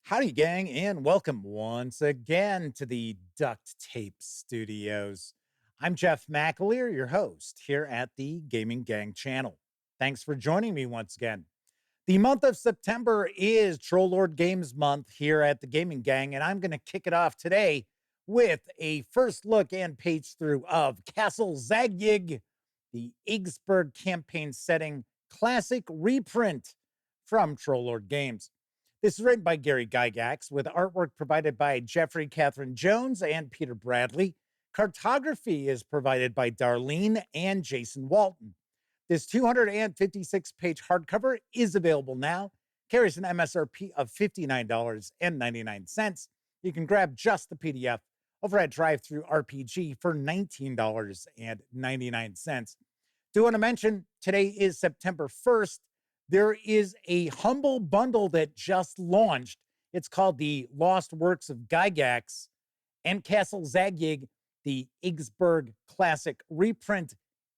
Howdy, gang, and welcome once again to the Duct Tape Studios. I'm Jeff McAleer, your host here at the Gaming Gang channel. Thanks for joining me once again. The month of September is Troll Lord Games Month here at the Gaming Gang, and I'm going to kick it off today with a first look and page through of Castle Zagyg, the Yggsburgh Campaign Setting classic reprint from Troll Lord Games. This is written by Gary Gygax with artwork provided by Jeffrey Catherine Jones and Peter Bradley. Cartography is provided by Darlene and Jason Walton. This 256-page hardcover is available now, carries an MSRP of $59.99. You can grab just the PDF over at DriveThruRPG for $19.99. Do want to mention today is September 1st. There is a humble bundle that just launched. It's called the Lost Works of Gygax and Castle Zagyg, the Yggsburgh Classic reprint,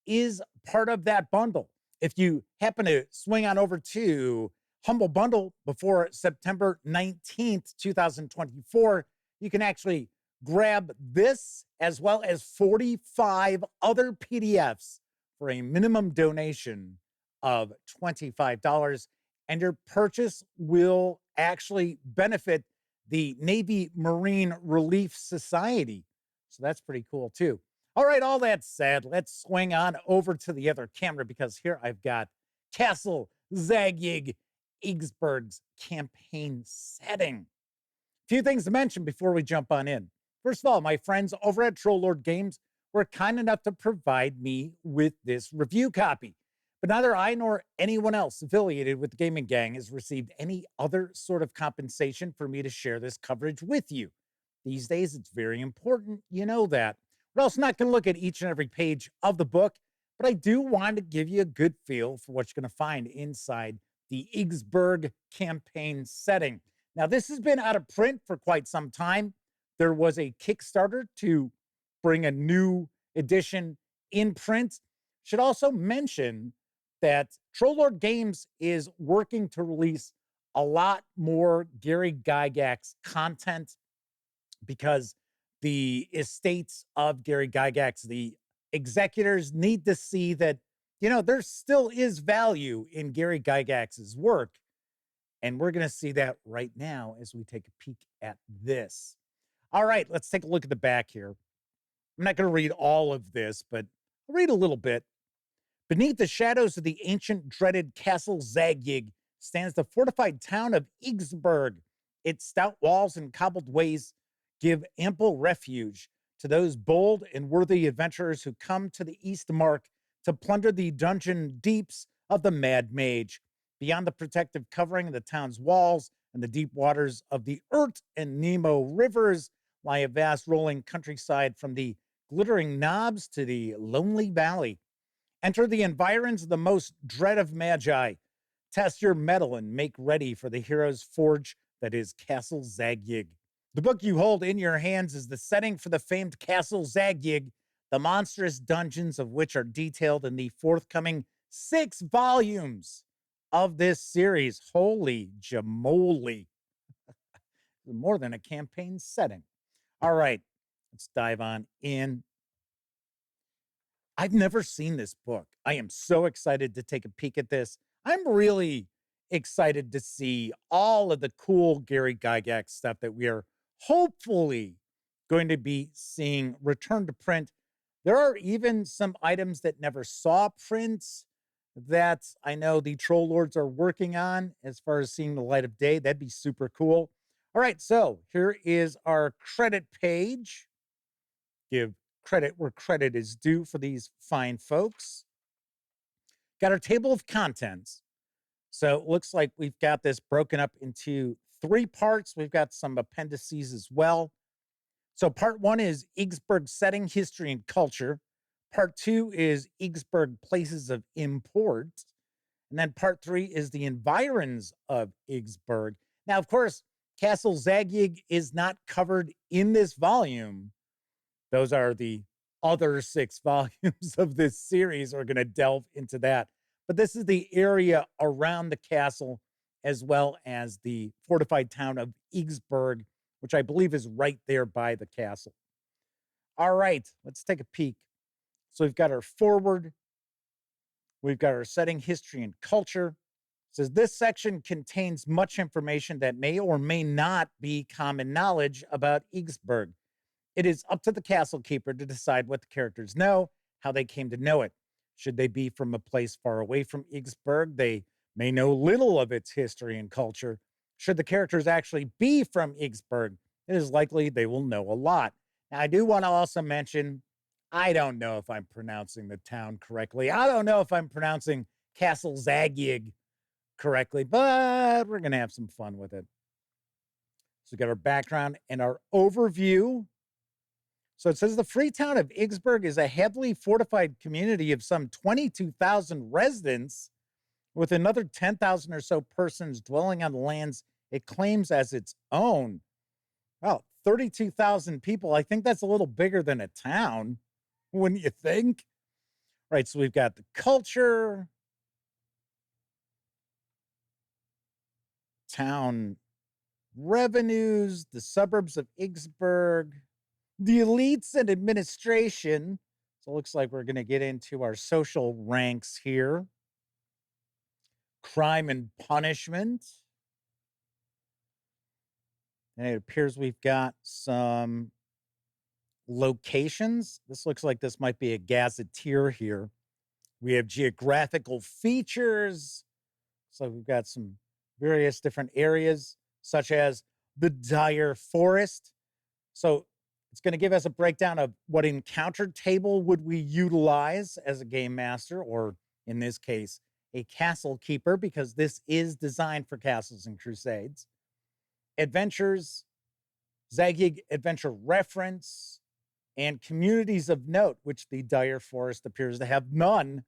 is part of that bundle. If you happen to swing on over to Humble Bundle before September 19th, 2024, you can actually grab this as well as 45 other PDFs for a minimum donation of $25, and your purchase will actually benefit the Navy Marine Relief Society. So that's pretty cool too. All right, all that said, let's swing on over to the other camera because here I've got Castle Zagyg, Yggsburgh's campaign setting. A few things to mention before we jump on in. First of all, my friends over at Troll Lord Games were kind enough to provide me with this review copy. But neither I nor anyone else affiliated with the Gaming Gang has received any other sort of compensation for me to share this coverage with you. These days, it's very important, you know that. We're also not going to look at each and every page of the book, but I do want to give you a good feel for what you're going to find inside the Yggsburgh campaign setting. Now, this has been out of print for quite some time. There was a Kickstarter to bring a new edition in print. Should also mention that Troll Lord Games is working to release a lot more Gary Gygax content because the estates of Gary Gygax, the executors, need to see that, you know, there still is value in Gary Gygax's work. And we're going to see that right now as we take a peek at this. All right, let's take a look at the back here. I'm not going to read all of this, but I'll read a little bit. Beneath the shadows of the ancient, dreaded Castle Zagyg stands the fortified town of Yggsburgh. Its stout walls and cobbled ways give ample refuge to those bold and worthy adventurers who come to the East Mark to plunder the dungeon deeps of the Mad Mage. Beyond the protective covering of the town's walls and the deep waters of the Urt and Nemo rivers lie a vast rolling countryside from the glittering knobs to the lonely valley. Enter the environs of the most dread of magi. Test your mettle and make ready for the hero's forge that is Castle Zagyg. The book you hold in your hands is the setting for the famed Castle Zagyg, the monstrous dungeons of which are detailed in the forthcoming 6 volumes of this series. Holy jamoli. More than a campaign setting. All right, let's dive on in. I've never seen this book. I am so excited to take a peek at this. I'm really excited to see all of the cool Gary Gygax stuff that we are hopefully going to be seeing return to print. There are even some items that never saw prints that I know the Troll Lords are working on as far as seeing the light of day. That'd be super cool. All right, so here is our credit page. Give credit where credit is due for these fine folks. Got our table of contents. So it looks like we've got this broken up into 3 parts. We've got some appendices as well. So part 1 is Yggsburgh setting, history, and culture. Part 2 is Yggsburgh places of import. And then part 3 is the environs of Yggsburgh. Now, of course, Castle Zagyg is not covered in this volume. Those are the other 6 volumes of this series. We're going to delve into that. But this is the area around the castle as well as the fortified town of Yggsburgh, which I believe is right there by the castle. All right, let's take a peek. So we've got our forward, we've got our setting, history, and culture. It says this section contains much information that may or may not be common knowledge about Yggsburgh. It is up to the castle keeper to decide what the characters know, how they came to know it. Should they be from a place far away from Yggsburgh, they may know little of its history and culture. Should the characters actually be from Yggsburgh, it is likely they will know a lot. Now, I do want to also mention, I don't know if I'm pronouncing the town correctly. I don't know if I'm pronouncing Castle Zagyg correctly, but we're going to have some fun with it. So we got our background and our overview. So it says the free town of Yggsburgh is a heavily fortified community of some 22,000 residents, with another 10,000 or so persons dwelling on the lands it claims as its own. Well, 32,000 people. I think that's a little bigger than a town, wouldn't you think? Right, so we've got the culture, town revenues, the suburbs of Yggsburgh, the elites and administration. So it looks like we're going to get into our social ranks here. Crime and punishment. And it appears we've got some locations. This looks like this might be a gazetteer here. We have geographical features. So we've got some various different areas, such as the Dire Forest. So it's going to give us a breakdown of what encounter table would we utilize as a game master, or in this case, a castle keeper, because this is designed for Castles and Crusades. Adventures, Zagyg adventure reference, and communities of note, which the Dire Forest appears to have none.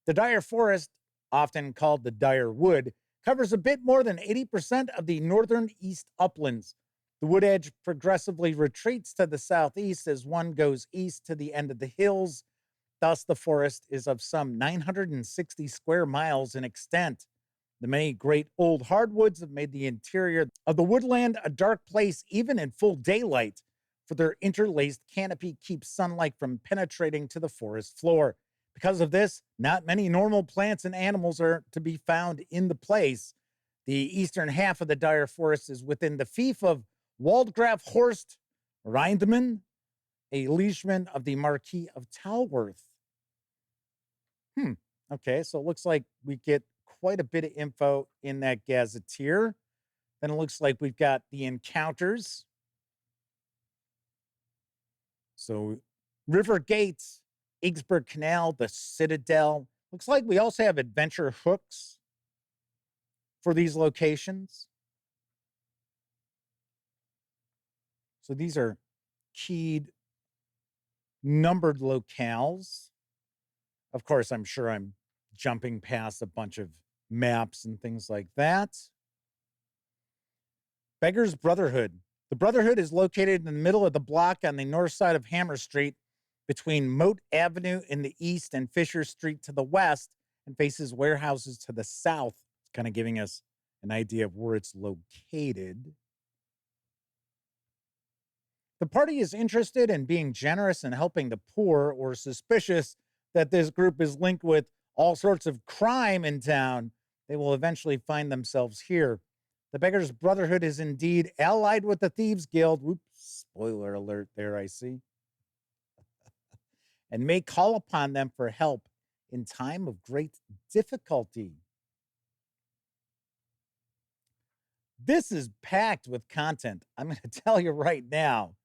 The Dire Forest, often called the Dire Wood, covers a bit more than 80% of the northern east uplands. The wood edge progressively retreats to the southeast as one goes east to the end of the hills. Thus, the forest is of some 960 square miles in extent. The many great old hardwoods have made the interior of the woodland a dark place even in full daylight, for their interlaced canopy keeps sunlight from penetrating to the forest floor. Because of this, not many normal plants and animals are to be found in the place. The eastern half of the Dire Forest is within the fief of Waldgraf Horst Rindman, a liegeman of the Marquis of Talworth. Okay, so it looks like we get quite a bit of info in that gazetteer. Then it looks like we've got the encounters. So River Gates, Yggsburgh Canal, the Citadel. Looks like we also have adventure hooks for these locations. So these are keyed, numbered locales. Of course, I'm sure I'm jumping past a bunch of maps and things like that. Beggar's Brotherhood. The Brotherhood is located in the middle of the block on the north side of Hammer Street, between Moat Avenue in the east and Fisher Street to the west, and faces warehouses to the south. It's kind of giving us an idea of where it's located. The party is interested in being generous and helping the poor, or suspicious that this group is linked with all sorts of crime in town. They will eventually find themselves here. The Beggar's Brotherhood is indeed allied with the Thieves Guild. Whoops, spoiler alert there, I see. And may call upon them for help in time of great difficulty. This is packed with content. I'm going to tell you right now.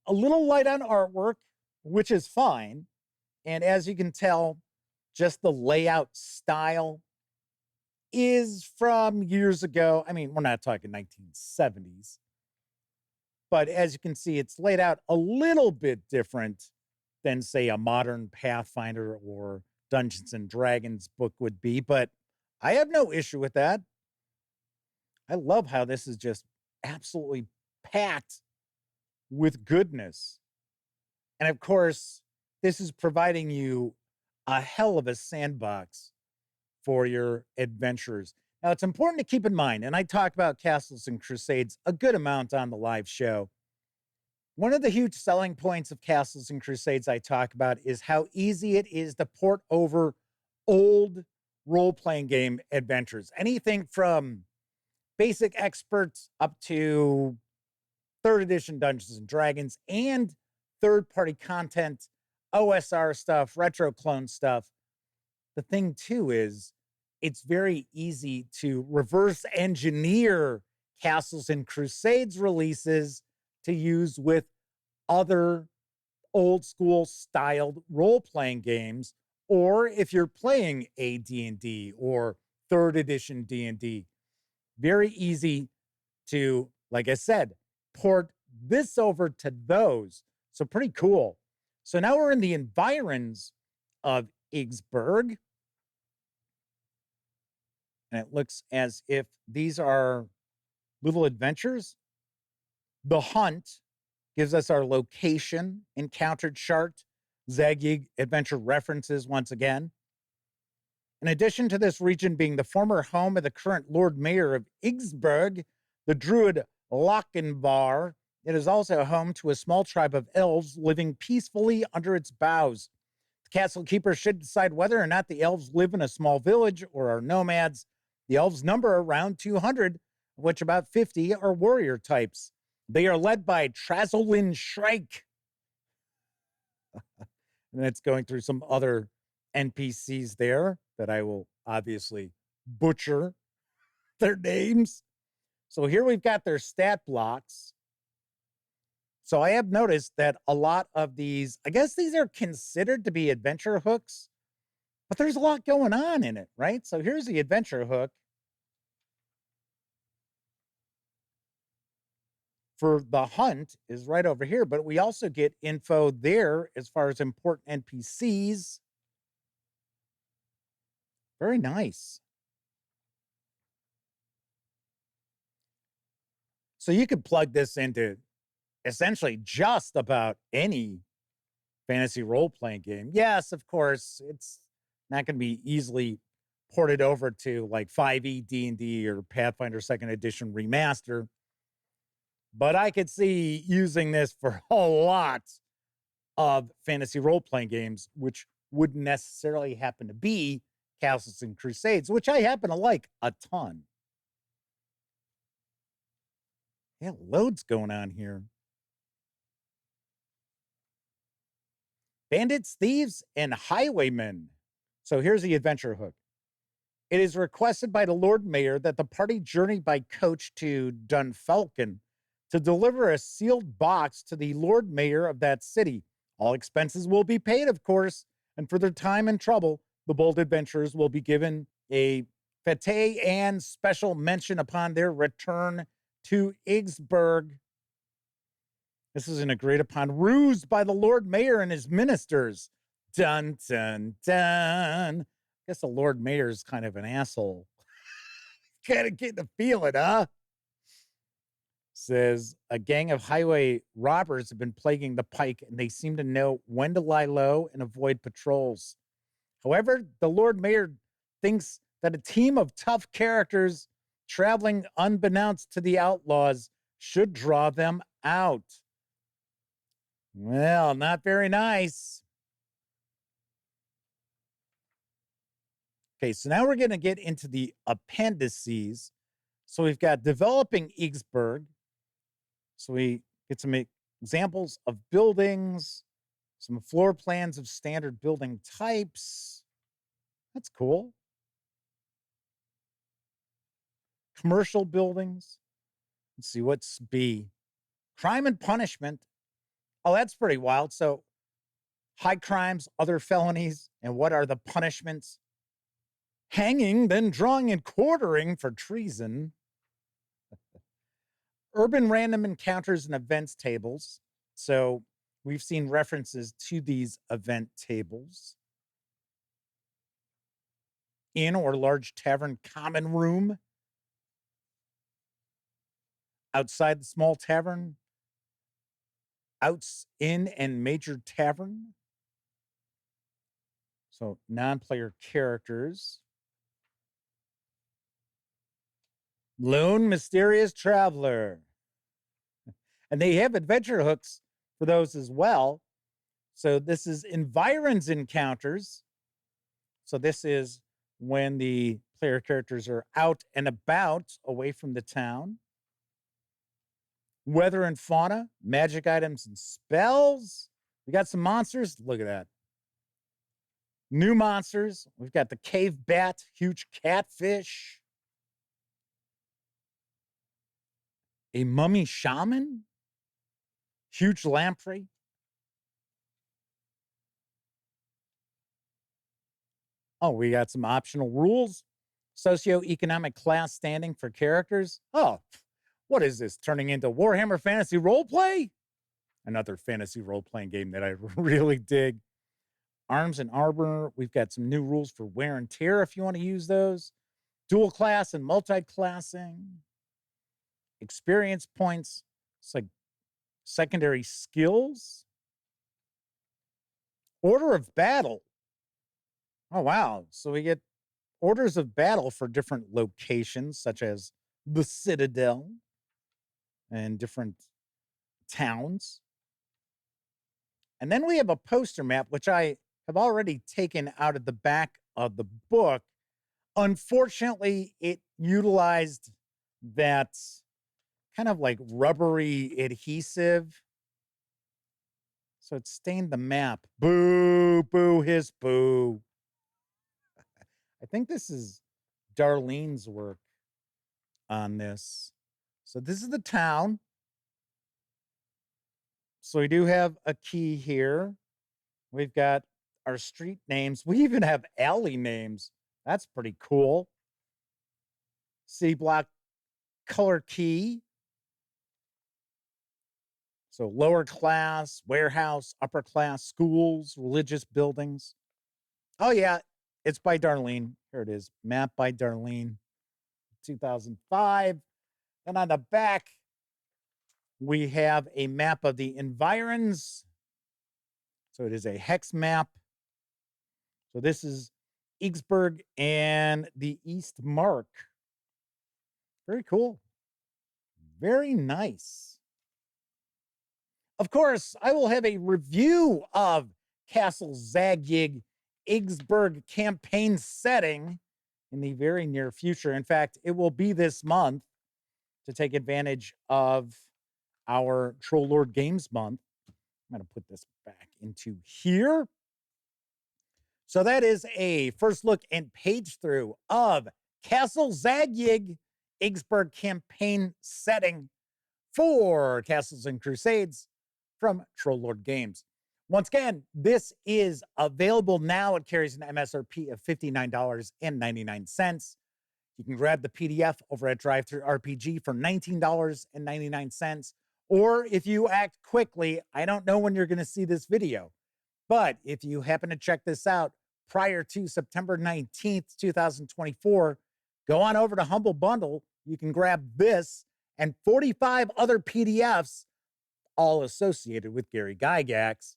A little light on artwork, which is fine. And as you can tell, just the layout style is from years ago. I mean, we're not talking 1970s. But as you can see, it's laid out a little bit different than, say, a modern Pathfinder or Dungeons and Dragons book would be. But I have no issue with that. I love how this is just absolutely packed with goodness. And of course, this is providing you a hell of a sandbox for your adventures. Now, it's important to keep in mind, and I talk about Castles and Crusades a good amount on the live show. One of the huge selling points of Castles and Crusades I talk about is how easy it is to port over old role-playing game adventures. Anything from basic experts up to third edition Dungeons and Dragons and third-party content, OSR stuff, retro clone stuff. The thing too is it's very easy to reverse engineer Castles and Crusades releases to use with other old school styled role-playing games, or if you're playing a D&D or third edition D&D. Very easy to, like I said, port this over to those. So pretty cool. So now we're in the environs of Yggsburgh. And it looks as if these are little adventures. The hunt gives us our location, encountered chart, Zagyg adventure references once again. In addition to this region being the former home of the current Lord Mayor of Yggsburgh, the druid Lochinvar, it is also home to a small tribe of elves living peacefully under its boughs. The castle keeper should decide whether or not the elves live in a small village or are nomads. The elves number around 200, of which about 50 are warrior types. They are led by Trazolin Shrike. And it's going through some other NPCs there that I will obviously butcher their names. So here we've got their stat blocks. So I have noticed that a lot of these, I guess these are considered to be adventure hooks, but there's a lot going on in it, right? So here's the adventure hook. For the hunt is right over here, but we also get info there as far as important NPCs. Very nice. So you could plug this into essentially just about any fantasy role-playing game. Yes, of course, it's not going to be easily ported over to like 5e D&D or Pathfinder 2nd Edition Remaster. But I could see using this for a lot of fantasy role-playing games, which wouldn't necessarily happen to be Castles and Crusades, which I happen to like a ton. Yeah, loads going on here. Bandits, thieves, and highwaymen. So here's the adventure hook. It is requested by the Lord Mayor that the party journey by coach to Dunfalcon to deliver a sealed box to the Lord Mayor of that city. All expenses will be paid, of course, and for their time and trouble, the bold adventurers will be given a fete and special mention upon their return to Yggsburgh. This is an agreed upon ruse by the Lord Mayor and his ministers. Dun, dun, dun. I guess the Lord Mayor is kind of an asshole. Kind of getting a feeling, huh? Says a gang of highway robbers have been plaguing the pike and they seem to know when to lie low and avoid patrols. However, the Lord Mayor thinks that a team of tough characters traveling unbeknownst to the outlaws should draw them out. Well, not very nice. Okay, so now we're going to get into the appendices. So we've got developing Yggsburgh. So we get some examples of buildings, some floor plans of standard building types. That's cool. Commercial buildings. Let's see, what's B? Crime and punishment. Oh, that's pretty wild. So high crimes, other felonies, and what are the punishments? Hanging, then drawing and quartering for treason. Urban random encounters and events tables. So we've seen references to these event tables. Inn or large tavern common room. Outside the small tavern. Outs inn and major tavern. So non-player characters. Lone Mysterious Traveler. And they have adventure hooks for those as well. So this is environs encounters. So this is when the player characters are out and about away from the town. Weather and fauna, magic items and spells. We got some monsters. Look at that. New monsters. We've got the cave bat, huge catfish, a mummy shaman, huge lamprey. Oh, we got some optional rules. Socioeconomic class standing for characters. Oh, what is this? Turning into Warhammer Fantasy Roleplay? Another fantasy role-playing game that I really dig. Arms and armor. We've got some new rules for wear and tear if you want to use those. Dual class and multi-classing. Experience points. It's like secondary skills. Order of battle. Oh, wow. So we get orders of battle for different locations, such as the Citadel and different towns. And then we have a poster map, which I have already taken out of the back of the book. Unfortunately, it utilized that kind of like rubbery adhesive. So it stained the map. Boo, boo, hiss, boo. I think this is Darlene's work on this. So this is the town. So we do have a key here. We've got our street names. We even have alley names. That's pretty cool. C block color key. So lower class, warehouse, upper class, schools, religious buildings. Oh, yeah, it's by Darlene. Here it is. Map by Darlene, 2005. And on the back, we have a map of the environs. So it is a hex map. So this is Yggsburgh and the East Mark. Very cool. Very nice. Of course, I will have a review of Castle Zagyg Yggsburgh Campaign Setting in the very near future. In fact, it will be this month to take advantage of our Troll Lord Games month. I'm going to put this back into here. So that is a first look and page through of Castle Zagyg Yggsburgh Campaign Setting for Castles and Crusades from Troll Lord Games. Once again, this is available now. It carries an MSRP of $59.99. You can grab the PDF over at DriveThruRPG for $19.99. Or if you act quickly, I don't know when you're going to see this video, but if you happen to check this out prior to September 19th, 2024, go on over to Humble Bundle. You can grab this and 45 other PDFs, all associated with Gary Gygax,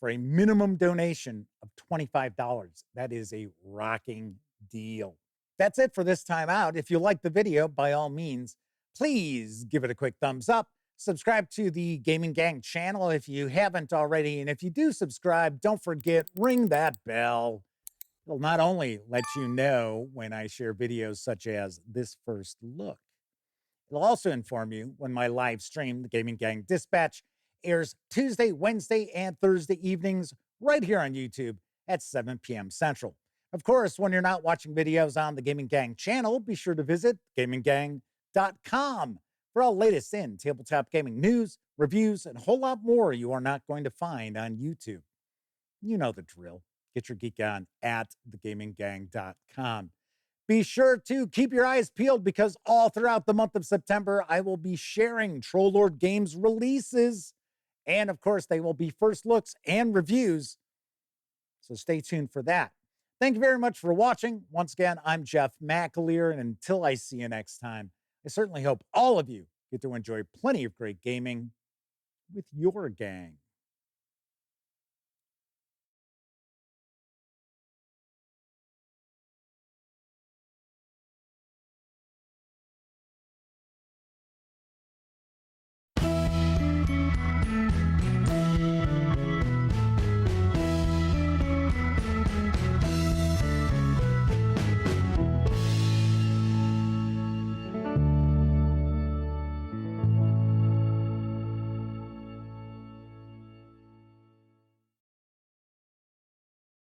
for a minimum donation of $25. That is a rocking deal. That's it for this time out. If you like the video, by all means, please give it a quick thumbs up. Subscribe to the Gaming Gang channel if you haven't already. And if you do subscribe, don't forget, ring that bell. It'll not only let you know when I share videos such as this first look, it'll also inform you when my live stream, the Gaming Gang Dispatch, airs Tuesday, Wednesday, and Thursday evenings right here on YouTube at 7 p.m. Central. Of course, when you're not watching videos on the Gaming Gang channel, be sure to visit gaminggang.com for all latest in tabletop gaming news, reviews, and a whole lot more you are not going to find on YouTube. You know the drill. Get your geek on at thegaminggang.com. Be sure to keep your eyes peeled because all throughout the month of September, I will be sharing Troll Lord Games releases. And of course, they will be first looks and reviews. So stay tuned for that. Thank you very much for watching. Once again, I'm Jeff McAleer, and until I see you next time, I certainly hope all of you get to enjoy plenty of great gaming with your gang.